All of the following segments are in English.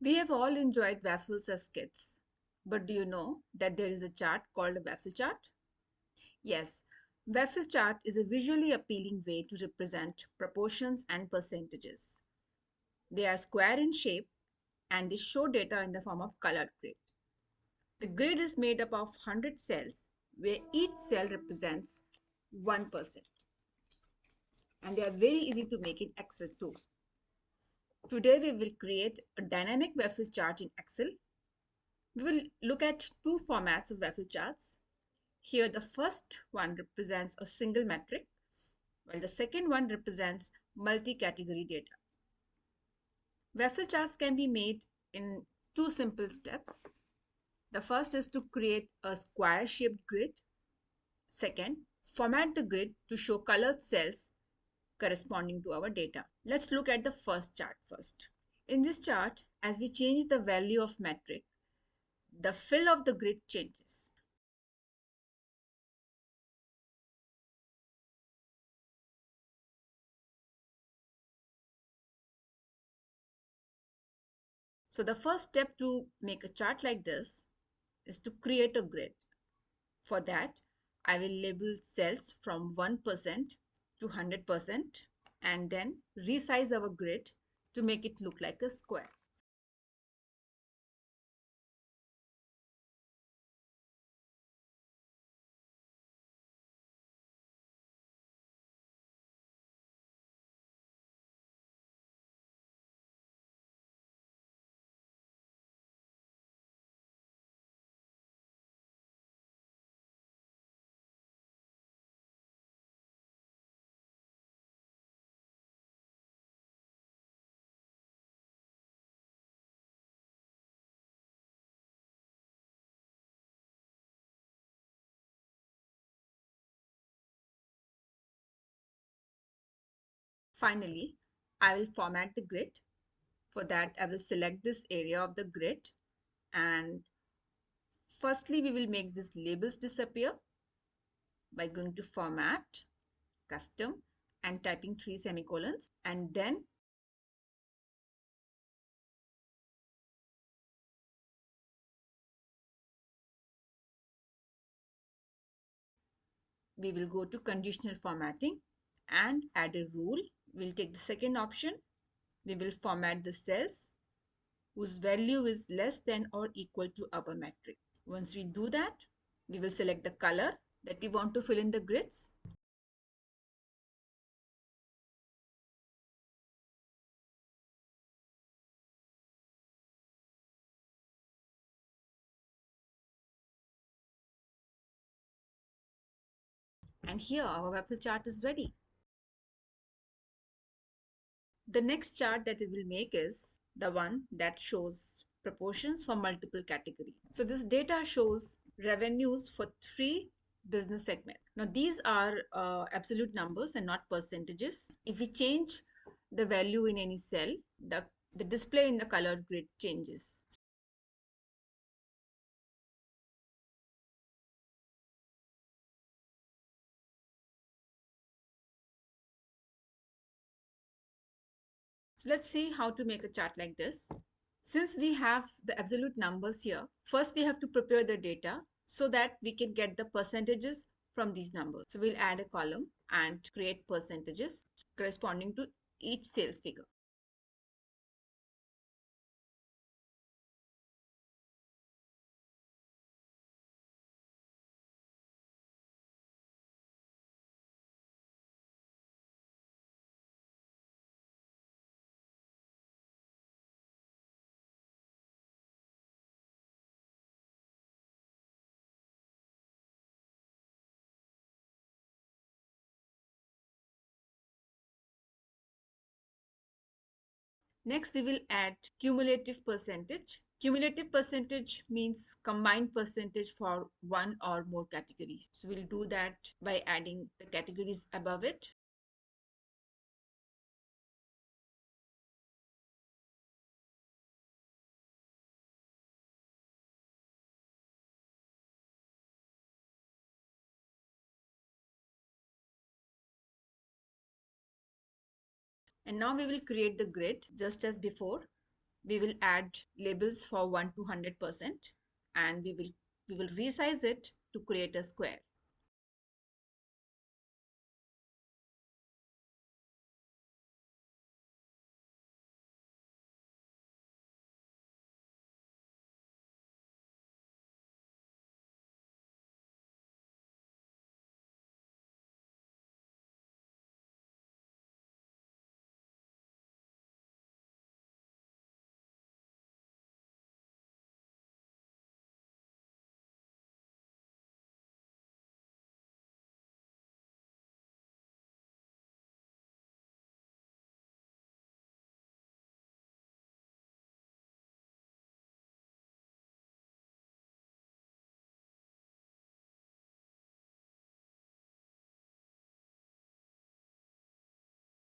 We have all enjoyed waffles as kids, but do you know that there is a chart called a waffle chart? Yes, waffle chart is a visually appealing way to represent proportions and percentages. They are square in shape and they show data in the form of colored grid. The grid is made up of 100 cells where each cell represents 1%, and they are very easy to make in Excel too. Today we will create a dynamic waffle chart in Excel. We will look at two formats of waffle charts. Here the first one represents a single metric, while the second one represents multi-category data. Waffle charts can be made in two simple steps. The first is to create a square-shaped grid. Second, format the grid to show colored cells corresponding to our data. Let's look at the first chart first. In this chart, as we change the value of metric, the fill of the grid changes. So the first step to make a chart like this is to create a grid. For that, I will label cells from 1% to 100% and then resize our grid to make it look like a square. Finally, I will format the grid. For that, I will select this area of the grid, and firstly, we will make these labels disappear by going to Format, Custom, and typing 3 semicolons, and then we will go to conditional formatting and add a rule. We'll take the second option. We will format the cells whose value is less than or equal to our metric. Once we do that, we will select the color that we want to fill in the grids. And here our waffle chart is ready. The next chart that we will make is the one that shows proportions for multiple categories. So this data shows revenues for 3 business segments. Now these are absolute numbers and not percentages. If we change the value in any cell, the display in the colored grid changes. So let's see how to make a chart like this. Since we have the absolute numbers here, first we have to prepare the data so that we can get the percentages from these numbers. So we'll add a column and create percentages corresponding to each sales figure. Next, we will add cumulative percentage. Cumulative percentage means combined percentage for one or more categories. So we'll do that by adding the categories above it. And now we will create the grid just as before. We will add labels for 1 to 100%, and we will resize it to create a square.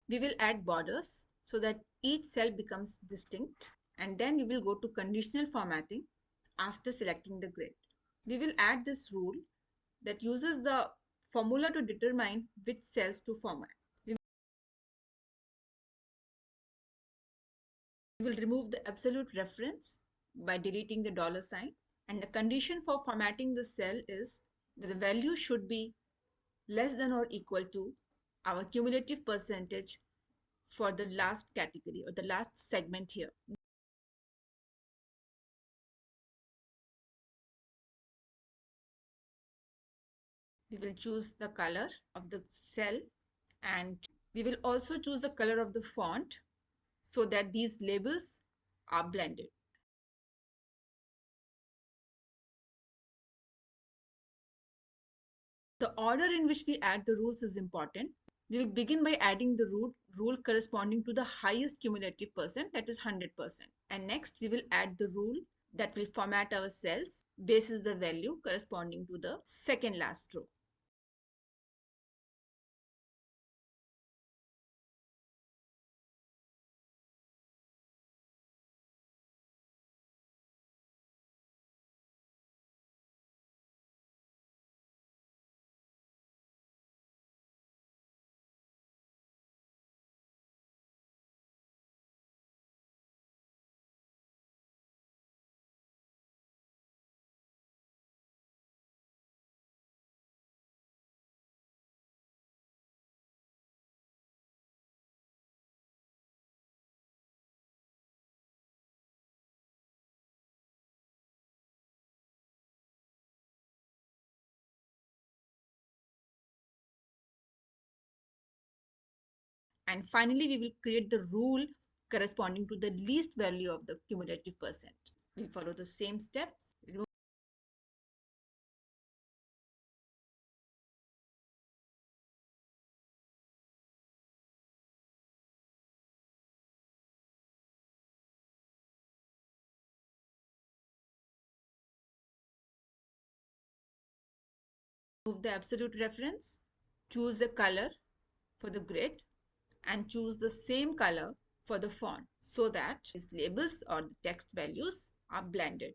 We will add borders so that each cell becomes distinct, and then we will go to conditional formatting after selecting the grid. We will add this rule that uses the formula to determine which cells to format. We will remove the absolute reference by deleting the dollar sign, and the condition for formatting the cell is that the value should be less than or equal to our cumulative percentage for the last category or the last segment here. We will choose the color of the cell, and we will also choose the color of the font so that these labels are blended. The order in which we add the rules is important. We will begin by adding the rule corresponding to the highest cumulative percent, that is 100%. And next we will add the rule that will format our cells basis the value corresponding to the second last row. And finally, we will create the rule corresponding to the least value of the cumulative percent. We'll follow the same steps. Remove the absolute reference, choose a color for the grid, and choose the same color for the font so that these labels or the text values are blended.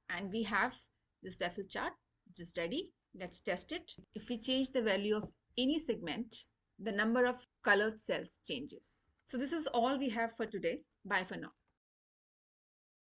And we have this waffle chart which is ready. Let's test it. If we change the value of any segment, the number of colored cells changes. So this is all we have for today. Bye for now.